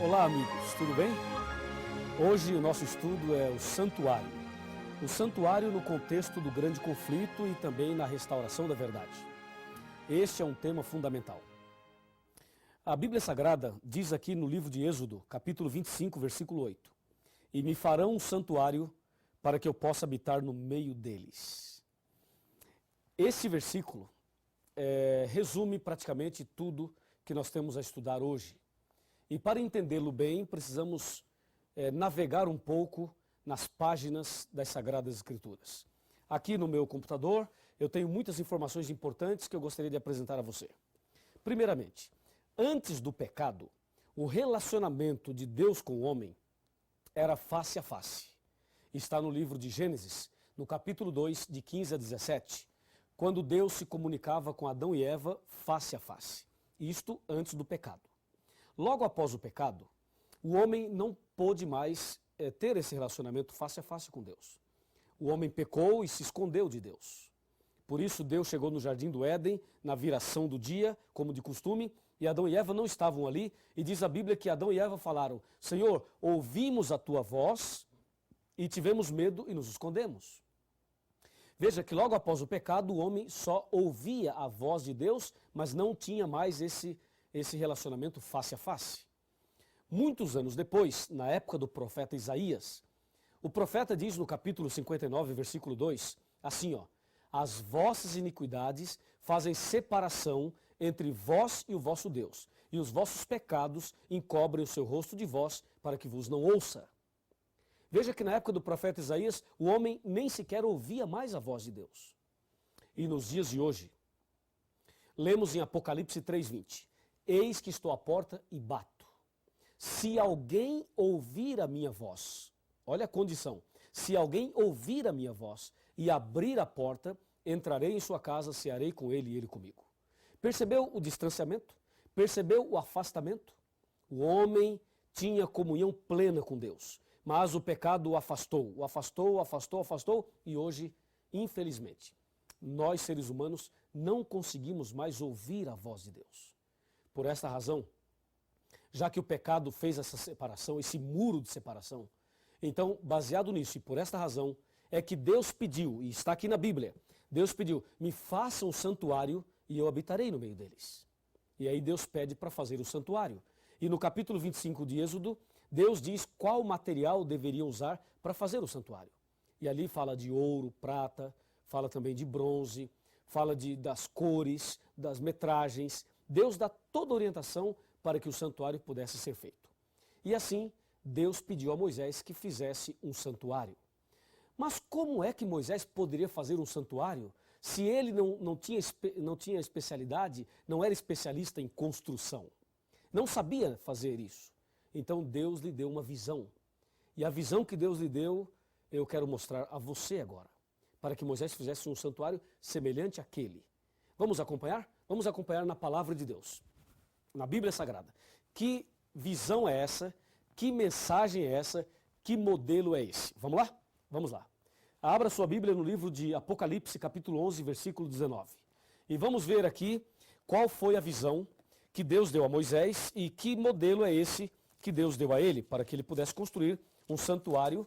Olá, amigos, tudo bem? Hoje o nosso estudo é o santuário. O santuário no contexto do grande conflito e também na restauração da verdade. Este é um tema fundamental. A Bíblia Sagrada diz aqui no livro de Êxodo, capítulo 25, versículo 8: E me farão um santuário para que eu possa habitar no meio deles. Esse versículo resume praticamente tudo que nós temos a estudar hoje. E para entendê-lo bem, precisamos navegar um pouco nas páginas das Sagradas Escrituras. Aqui no meu computador, eu tenho muitas informações importantes que eu gostaria de apresentar a você. Primeiramente, antes do pecado, o relacionamento de Deus com o homem era face a face. Está no livro de Gênesis, no capítulo 2, de 15 a 17, quando Deus se comunicava com Adão e Eva face a face. Isto antes do pecado. Logo após o pecado, o homem não pôde mais ter esse relacionamento face a face com Deus. O homem pecou e se escondeu de Deus. Por isso Deus chegou no jardim do Éden, na viração do dia, como de costume, e Adão e Eva não estavam ali, e diz a Bíblia que Adão e Eva falaram: Senhor, ouvimos a tua voz e tivemos medo e nos escondemos. Veja que logo após o pecado, o homem só ouvia a voz de Deus, mas não tinha mais esse relacionamento face a face. Muitos anos depois, na época do profeta Isaías, o profeta diz no capítulo 59, versículo 2, assim, as vossas iniquidades fazem separação entre vós e o vosso Deus, e os vossos pecados encobrem o seu rosto de vós, para que vos não ouça. Veja que na época do profeta Isaías, o homem nem sequer ouvia mais a voz de Deus. E nos dias de hoje, lemos em Apocalipse 3:20, eis que estou à porta e bato. Se alguém ouvir a minha voz, olha a condição, se alguém ouvir a minha voz e abrir a porta, entrarei em sua casa, cearei com ele e ele comigo. Percebeu o distanciamento? Percebeu o afastamento? O homem tinha comunhão plena com Deus, mas o pecado o afastou, e hoje, infelizmente, nós seres humanos não conseguimos mais ouvir a voz de Deus. Por esta razão, já que o pecado fez essa separação, esse muro de separação, então, baseado nisso e por esta razão, é que Deus pediu, e está aqui na Bíblia, Deus pediu, me faça um santuário e eu habitarei no meio deles. E aí Deus pede para fazer o santuário. E no capítulo 25 de Êxodo, Deus diz qual material deveriam usar para fazer o santuário. E ali fala de ouro, prata, fala também de bronze, fala das cores, das metragens. Deus dá toda a orientação para que o santuário pudesse ser feito. E assim, Deus pediu a Moisés que fizesse um santuário. Mas como é que Moisés poderia fazer um santuário se ele não tinha especialidade, não era especialista em construção? Não sabia fazer isso. Então Deus lhe deu uma visão. E a visão que Deus lhe deu, eu quero mostrar a você agora, para que Moisés fizesse um santuário semelhante àquele. Vamos acompanhar? Vamos acompanhar na palavra de Deus, na Bíblia Sagrada. Que visão é essa? Que mensagem é essa? Que modelo é esse? Vamos lá? Vamos lá. Abra sua Bíblia no livro de Apocalipse, capítulo 11, versículo 19. E vamos ver aqui qual foi a visão que Deus deu a Moisés e que modelo é esse que Deus deu a ele, para que ele pudesse construir um santuário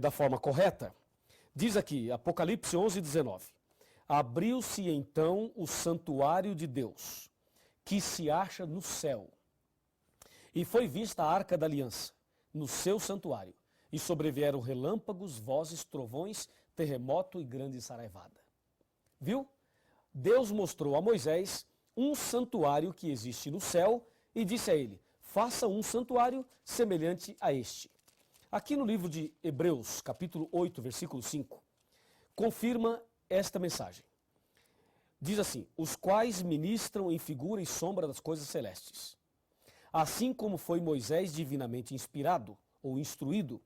da forma correta. Diz aqui, Apocalipse 11, 19. Abriu-se então o santuário de Deus, que se acha no céu. E foi vista a arca da aliança, no seu santuário. E sobrevieram relâmpagos, vozes, trovões, terremoto e grande saraivada. Viu? Deus mostrou a Moisés um santuário que existe no céu e disse a ele, faça um santuário semelhante a este. Aqui no livro de Hebreus, capítulo 8, versículo 5, confirma esta mensagem. Diz assim, os quais ministram em figura e sombra das coisas celestes. Assim como foi Moisés divinamente inspirado ou instruído,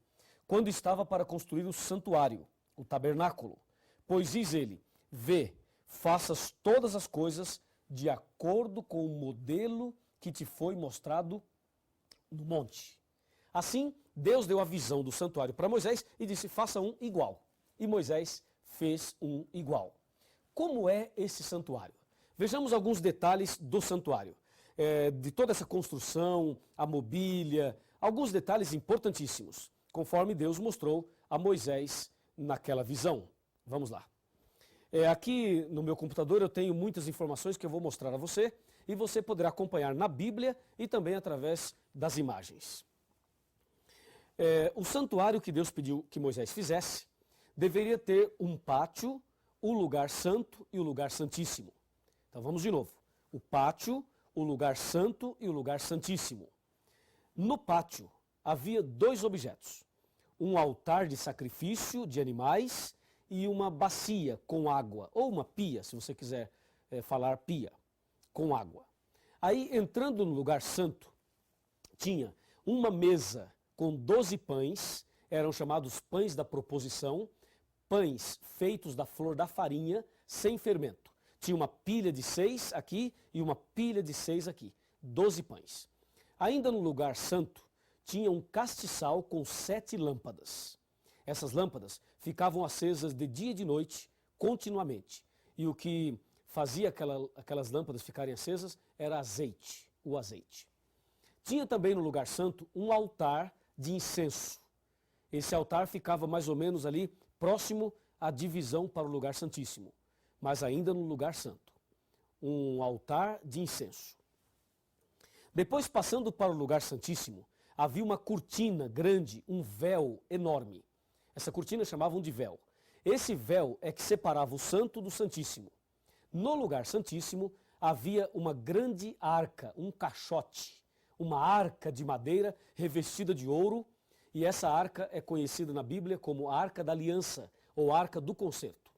quando estava para construir o santuário, o tabernáculo. Pois diz ele, vê, faças todas as coisas de acordo com o modelo que te foi mostrado no monte. Assim, Deus deu a visão do santuário para Moisés e disse, faça um igual. E Moisés fez um igual. Como é esse santuário? Vejamos alguns detalhes do santuário. de toda essa construção, a mobília, alguns detalhes importantíssimos, conforme Deus mostrou a Moisés naquela visão. Vamos lá. Aqui no meu computador eu tenho muitas informações que eu vou mostrar a você e você poderá acompanhar na Bíblia e também através das imagens. O santuário que Deus pediu que Moisés fizesse deveria ter um pátio, o lugar santo e o lugar santíssimo. Então vamos de novo. O pátio, o lugar santo e o lugar santíssimo. No pátio havia 2 objetos. Um altar de sacrifício de animais e uma bacia com água, ou uma pia, se você quiser falar pia, com água. Aí, entrando no lugar santo, tinha uma mesa com 12 pães, eram chamados pães da proposição, pães feitos da flor da farinha, sem fermento. Tinha uma pilha de 6 aqui e uma pilha de 6 aqui, 12 pães. Ainda no lugar santo, tinha um castiçal com 7 lâmpadas. Essas lâmpadas ficavam acesas de dia e de noite, continuamente. E o que fazia aquelas lâmpadas ficarem acesas era azeite, o azeite. Tinha também no lugar santo um altar de incenso. Esse altar ficava mais ou menos ali próximo à divisão para o lugar santíssimo, mas ainda no lugar santo. Um altar de incenso. Depois, passando para o lugar santíssimo, havia uma cortina grande, um véu enorme. Essa cortina chamavam de véu. Esse véu é que separava o santo do santíssimo. No lugar santíssimo havia uma grande arca, um caixote, uma arca de madeira revestida de ouro, e essa arca é conhecida na Bíblia como a Arca da Aliança, ou Arca do Concerto.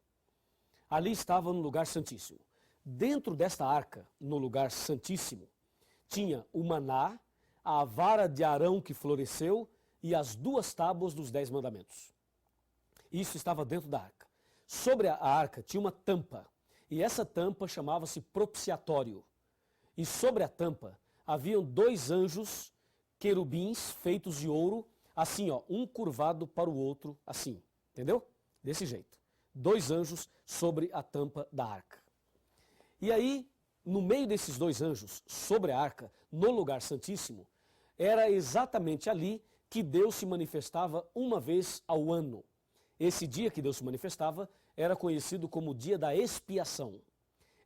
Ali estava no lugar santíssimo. Dentro desta arca, no lugar santíssimo, tinha o maná, a vara de Arão que floresceu e as 2 tábuas dos 10 mandamentos. Isso estava dentro da arca. Sobre a arca tinha uma tampa, e essa tampa chamava-se propiciatório. E sobre a tampa haviam 2 anjos querubins feitos de ouro, assim, ó, um curvado para o outro, assim, entendeu? Desse jeito. 2 anjos sobre a tampa da arca. E aí, no meio desses 2 anjos, sobre a arca, no lugar santíssimo, era exatamente ali que Deus se manifestava uma vez ao ano. Esse dia que Deus se manifestava era conhecido como o dia da expiação.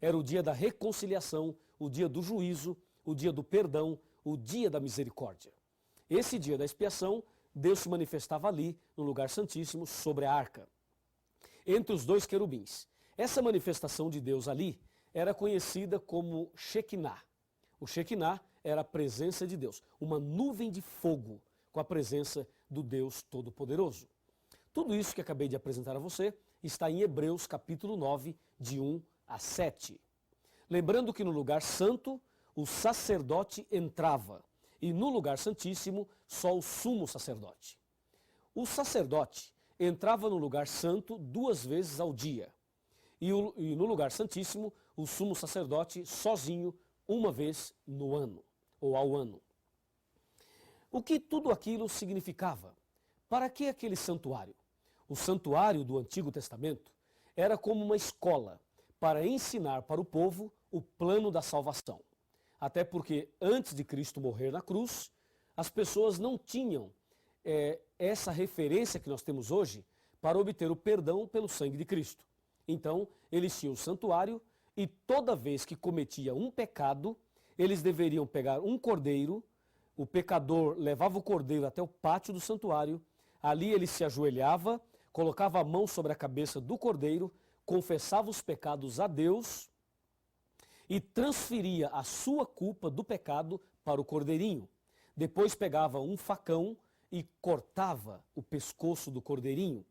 Era o dia da reconciliação, o dia do juízo, o dia do perdão, o dia da misericórdia. Esse dia da expiação, Deus se manifestava ali, no lugar santíssimo, sobre a arca, entre os 2 querubins. Essa manifestação de Deus ali era conhecida como Shekinah. O Shekinah era a presença de Deus, uma nuvem de fogo com a presença do Deus Todo-Poderoso. Tudo isso que acabei de apresentar a você está em Hebreus capítulo 9, de 1 a 7. Lembrando que no lugar santo, o sacerdote entrava, e no lugar santíssimo, só o sumo sacerdote. O sacerdote entrava no lugar santo 2 vezes ao dia, e no lugar santíssimo, o sumo sacerdote sozinho, 1 vez no ano, ou ao ano. O que tudo aquilo significava? Para que aquele santuário? O santuário do Antigo Testamento era como uma escola para ensinar para o povo o plano da salvação. Até porque antes de Cristo morrer na cruz, as pessoas não tinham essa referência que nós temos hoje para obter o perdão pelo sangue de Cristo. Então, eles tinham o santuário e toda vez que cometia um pecado, eles deveriam pegar um cordeiro, o pecador levava o cordeiro até o pátio do santuário, ali ele se ajoelhava, colocava a mão sobre a cabeça do cordeiro, confessava os pecados a Deus e transferia a sua culpa do pecado para o cordeirinho. Depois pegava um facão e cortava o pescoço do cordeirinho.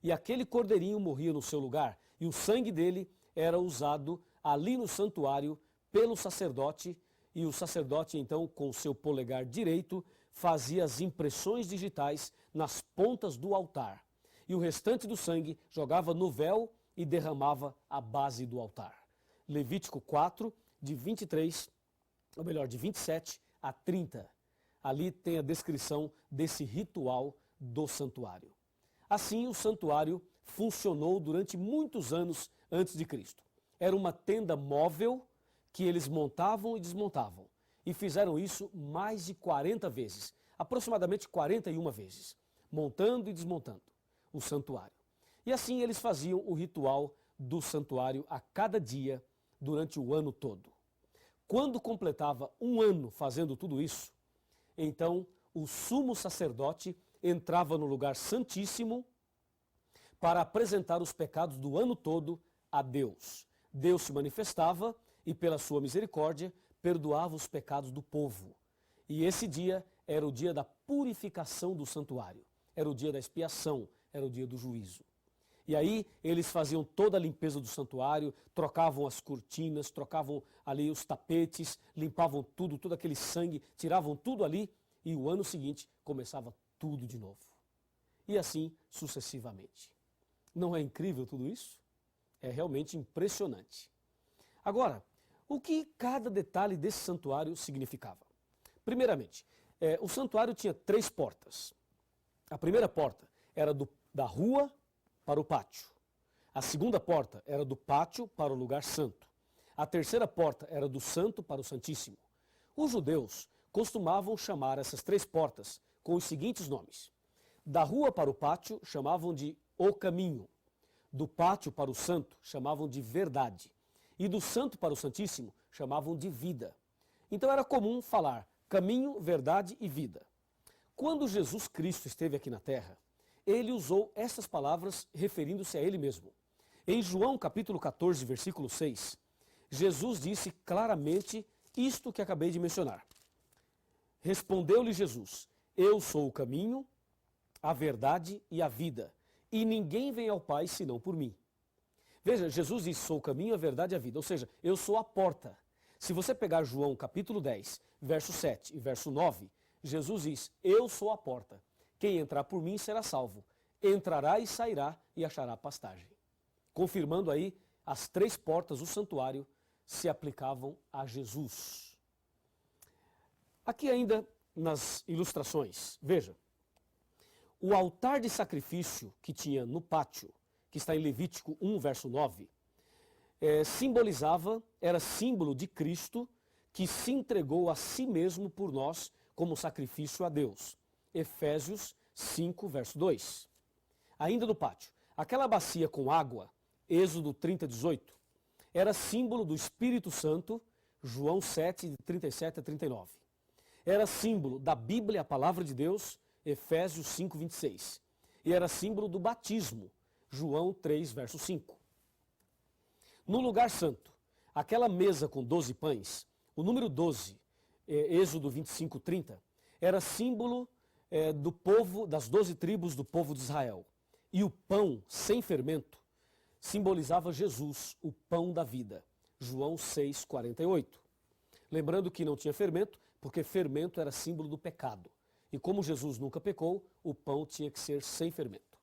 E aquele cordeirinho morria no seu lugar. E o sangue dele era usado ali no santuário pelo sacerdote. E o sacerdote, então, com o seu polegar direito, fazia as impressões digitais nas pontas do altar. E o restante do sangue jogava no véu e derramava à base do altar. Levítico 4, de 27 a 30. Ali tem a descrição desse ritual do santuário. Assim, o santuário funcionou durante muitos anos antes de Cristo. Era uma tenda móvel que eles montavam e desmontavam. e fizeram isso mais de 40 vezes, aproximadamente 41 vezes, montando e desmontando o santuário. E assim eles faziam o ritual do santuário a cada dia durante o ano todo. Quando completava um ano fazendo tudo isso, então o sumo sacerdote entrava no lugar santíssimo para apresentar os pecados do ano todo a Deus. Deus se manifestava e, pela sua misericórdia, perdoava os pecados do povo. E esse dia era o dia da purificação do santuário, era o dia da expiação, era o dia do juízo. E aí eles faziam toda a limpeza do santuário, trocavam as cortinas, trocavam ali os tapetes, limpavam tudo, todo aquele sangue, tiravam tudo ali e o ano seguinte começava tudo de novo. E assim sucessivamente. Não é incrível tudo isso? É realmente impressionante. Agora, o que cada detalhe desse santuário significava? Primeiramente, o santuário tinha 3 portas. A primeira porta era da rua para o pátio. A segunda porta era do pátio para o lugar santo. A terceira porta era do santo para o santíssimo. Os judeus costumavam chamar essas 3 portas com os seguintes nomes. Da rua para o pátio chamavam de o caminho. Do pátio para o santo chamavam de verdade. E do santo para o santíssimo chamavam de vida. Então era comum falar caminho, verdade e vida. Quando Jesus Cristo esteve aqui na terra, ele usou essas palavras referindo-se a ele mesmo. Em João capítulo 14, versículo 6, Jesus disse claramente isto que acabei de mencionar. Respondeu-lhe Jesus, eu sou o caminho, a verdade e a vida, e ninguém vem ao Pai senão por mim. Veja, Jesus disse, sou o caminho, a verdade e a vida, ou seja, eu sou a porta. Se você pegar João capítulo 10, verso 7 e verso 9, Jesus diz, eu sou a porta. Quem entrar por mim será salvo. Entrará e sairá e achará pastagem. Confirmando aí, as 3 portas do santuário se aplicavam a Jesus. Aqui ainda nas ilustrações, veja, o altar de sacrifício que tinha no pátio, que está em Levítico 1, verso 9, era símbolo de Cristo que se entregou a si mesmo por nós como sacrifício a Deus. Efésios 5, verso 2. Ainda no pátio, aquela bacia com água, Êxodo 30, 18, era símbolo do Espírito Santo, João 7, de 37 a 39. Era símbolo da Bíblia, a palavra de Deus, Efésios 5, 26. E era símbolo do batismo, João 3, verso 5. No lugar santo, aquela mesa com 12 pães, o número 12, Êxodo 25, 30, era símbolo do povo, das 12 tribos do povo de Israel. E o pão sem fermento simbolizava Jesus, o pão da vida. João 6, 48. Lembrando que não tinha fermento, porque fermento era símbolo do pecado. E como Jesus nunca pecou, o pão tinha que ser sem fermento.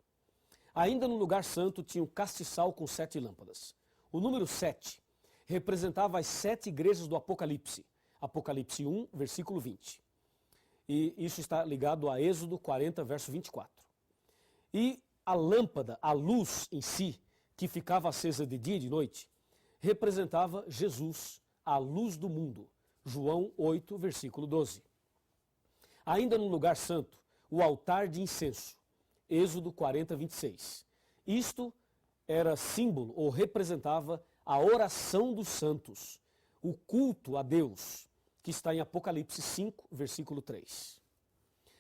Ainda no lugar santo tinha um castiçal com 7 lâmpadas. O número 7 representava as 7 igrejas do Apocalipse. Apocalipse 1, versículo 20. E isso está ligado a Êxodo 40, verso 24. E a lâmpada, a luz em si, que ficava acesa de dia e de noite, representava Jesus, a luz do mundo. João 8, versículo 12. Ainda no lugar santo, o altar de incenso. Êxodo 40, 26. Isto era símbolo ou representava a oração dos santos, o culto a Deus, que está em Apocalipse 5, versículo 3.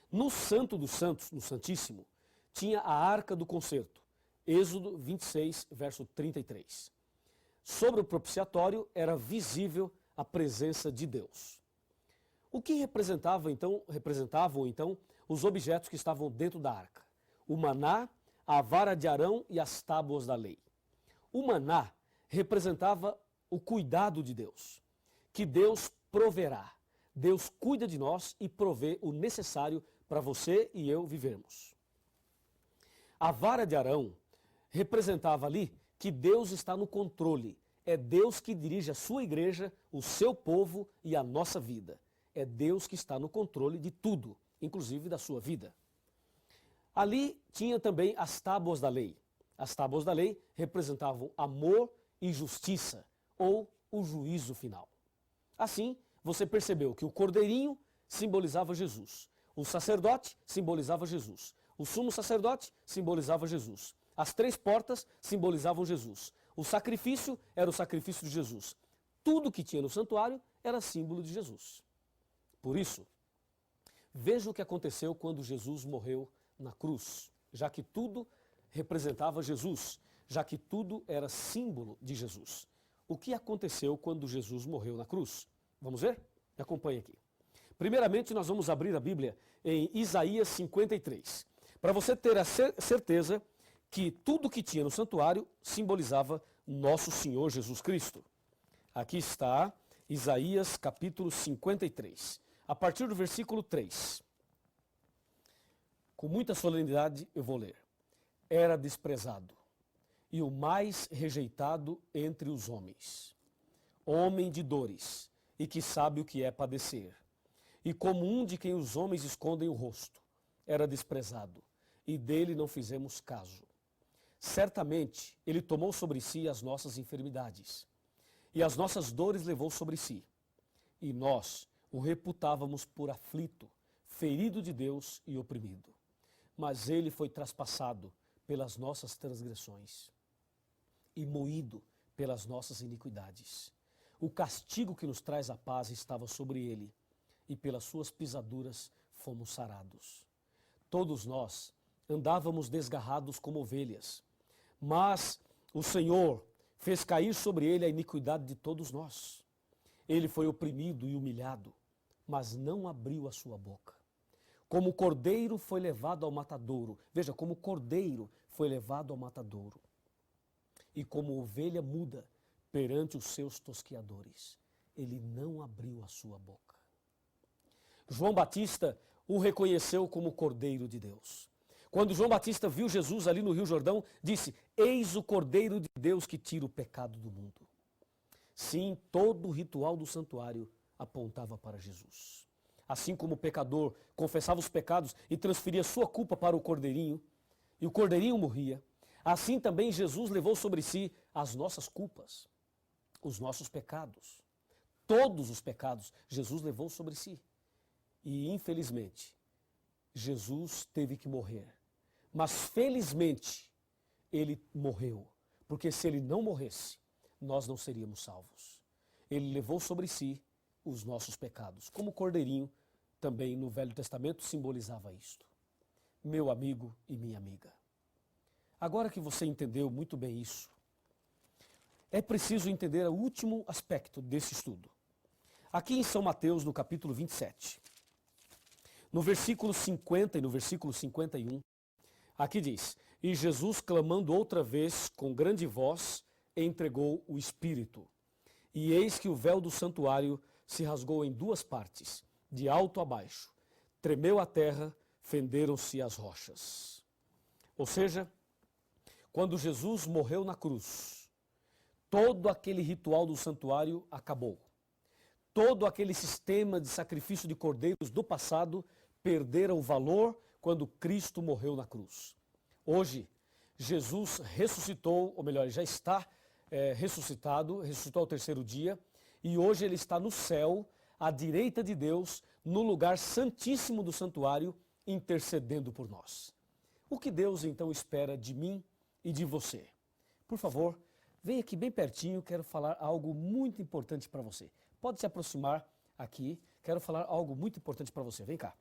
No Santo dos Santos, no Santíssimo, tinha a Arca do Concerto, Êxodo 26, verso 33. Sobre o propiciatório era visível a presença de Deus. O que representavam então os objetos que estavam dentro da arca? O maná, a vara de Arão e as tábuas da lei. O maná representava o cuidado de Deus, que Deus proverá. Deus cuida de nós e provê o necessário para você e eu vivermos. A vara de Arão representava ali que Deus está no controle. É Deus que dirige a sua igreja, o seu povo e a nossa vida. É Deus que está no controle de tudo, inclusive da sua vida. Ali tinha também as tábuas da lei. As tábuas da lei representavam amor e justiça, ou o juízo final. Assim, você percebeu que o cordeirinho simbolizava Jesus, o sacerdote simbolizava Jesus, o sumo sacerdote simbolizava Jesus, as 3 portas simbolizavam Jesus, o sacrifício era o sacrifício de Jesus. Tudo que tinha no santuário era símbolo de Jesus. Por isso, veja o que aconteceu quando Jesus morreu na cruz, já que tudo representava Jesus, já que tudo era símbolo de Jesus. O que aconteceu quando Jesus morreu na cruz? Vamos ver? Me acompanhe aqui. Primeiramente, nós vamos abrir a Bíblia em Isaías 53, para você ter a certeza que tudo que tinha no santuário simbolizava nosso Senhor Jesus Cristo. Aqui está Isaías capítulo 53, a partir do versículo 3. Com muita solenidade eu vou ler. Era desprezado e o mais rejeitado entre os homens, homem de dores e que sabe o que é padecer. E como um de quem os homens escondem o rosto, era desprezado e dele não fizemos caso. Certamente ele tomou sobre si as nossas enfermidades e as nossas dores levou sobre si. E nós o reputávamos por aflito, ferido de Deus e oprimido. Mas ele foi traspassado pelas nossas transgressões e moído pelas nossas iniquidades. O castigo que nos traz a paz estava sobre ele, e pelas suas pisaduras fomos sarados. Todos nós andávamos desgarrados como ovelhas, mas o Senhor fez cair sobre ele a iniquidade de todos nós. Ele foi oprimido e humilhado, mas não abriu a sua boca. Como o cordeiro foi levado ao matadouro, veja, como o cordeiro foi levado ao matadouro, e como ovelha muda perante os seus tosqueadores, ele não abriu a sua boca. João Batista o reconheceu como Cordeiro de Deus. Quando João Batista viu Jesus ali no Rio Jordão, disse: eis o Cordeiro de Deus que tira o pecado do mundo. Sim, todo o ritual do santuário apontava para Jesus. Assim como o pecador confessava os pecados e transferia sua culpa para o cordeirinho, e o cordeirinho morria, assim também Jesus levou sobre si as nossas culpas, os nossos pecados. Todos os pecados Jesus levou sobre si. E, infelizmente, Jesus teve que morrer. Mas, felizmente, ele morreu. Porque se ele não morresse, nós não seríamos salvos. Ele levou sobre si os nossos pecados. Como o cordeirinho, também no Velho Testamento, simbolizava isto. Meu amigo e minha amiga. Agora que você entendeu muito bem isso, é preciso entender o último aspecto desse estudo. Aqui em São Mateus, no capítulo 27, no versículo 50 e no versículo 51, aqui diz: e Jesus, clamando outra vez com grande voz, entregou o Espírito. E eis que o véu do santuário se rasgou em 2 partes, de alto a baixo. Tremeu a terra, fenderam-se as rochas. Ou seja, quando Jesus morreu na cruz, todo aquele ritual do santuário acabou. Todo aquele sistema de sacrifício de cordeiros do passado perderam o valor quando Cristo morreu na cruz. Hoje, Jesus ressuscitou, ou melhor, já está ressuscitado, ressuscitou ao 3º dia, e hoje ele está no céu, à direita de Deus, no lugar santíssimo do santuário, intercedendo por nós. O que Deus então espera de mim e de você? Por favor, venha aqui bem pertinho, quero falar algo muito importante para você. Pode se aproximar aqui, quero falar algo muito importante para você. Vem cá.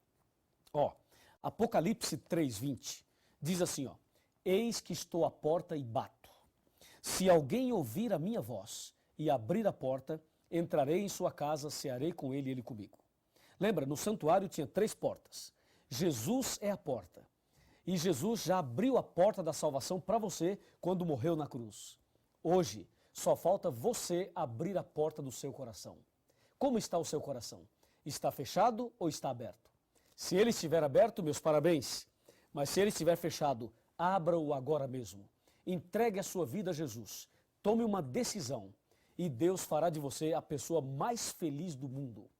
Apocalipse 3:20 diz assim, eis que estou à porta e bato. Se alguém ouvir a minha voz e abrir a porta, entrarei em sua casa, cearei com ele e ele comigo. Lembra, no santuário tinha 3 portas. Jesus é a porta. E Jesus já abriu a porta da salvação para você quando morreu na cruz. Hoje, só falta você abrir a porta do seu coração. Como está o seu coração? Está fechado ou está aberto? Se ele estiver aberto, meus parabéns. Mas se ele estiver fechado, abra-o agora mesmo. Entregue a sua vida a Jesus. Tome uma decisão e Deus fará de você a pessoa mais feliz do mundo.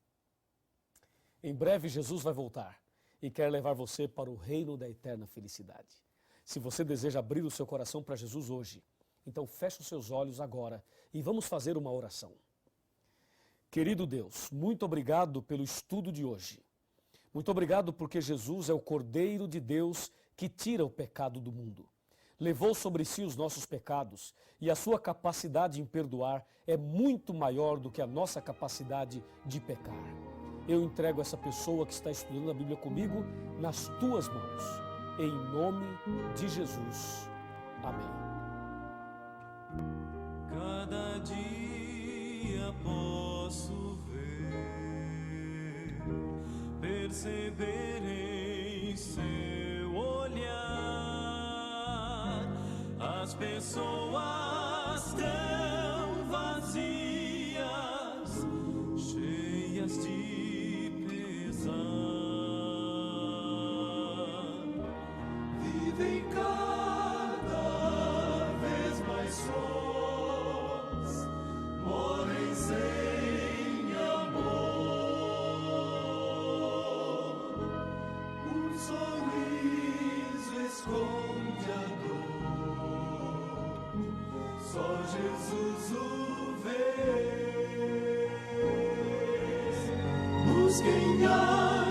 Em breve Jesus vai voltar e quer levar você para o reino da eterna felicidade. Se você deseja abrir o seu coração para Jesus hoje, então feche os seus olhos agora e vamos fazer uma oração. Querido Deus, muito obrigado pelo estudo de hoje. Muito obrigado porque Jesus é o Cordeiro de Deus que tira o pecado do mundo. Levou sobre si os nossos pecados e a sua capacidade em perdoar é muito maior do que a nossa capacidade de pecar. Eu entrego essa pessoa que está estudando a Bíblia comigo nas tuas mãos. Em nome de Jesus. Amém. Cada dia posso ver, perceber em seu olhar as pessoas tão vazias, cheias de pesar, vivem cada vez mais sós, morrem sem amor. Um sorriso esconde a dor, só Jesus o vê. Busquem a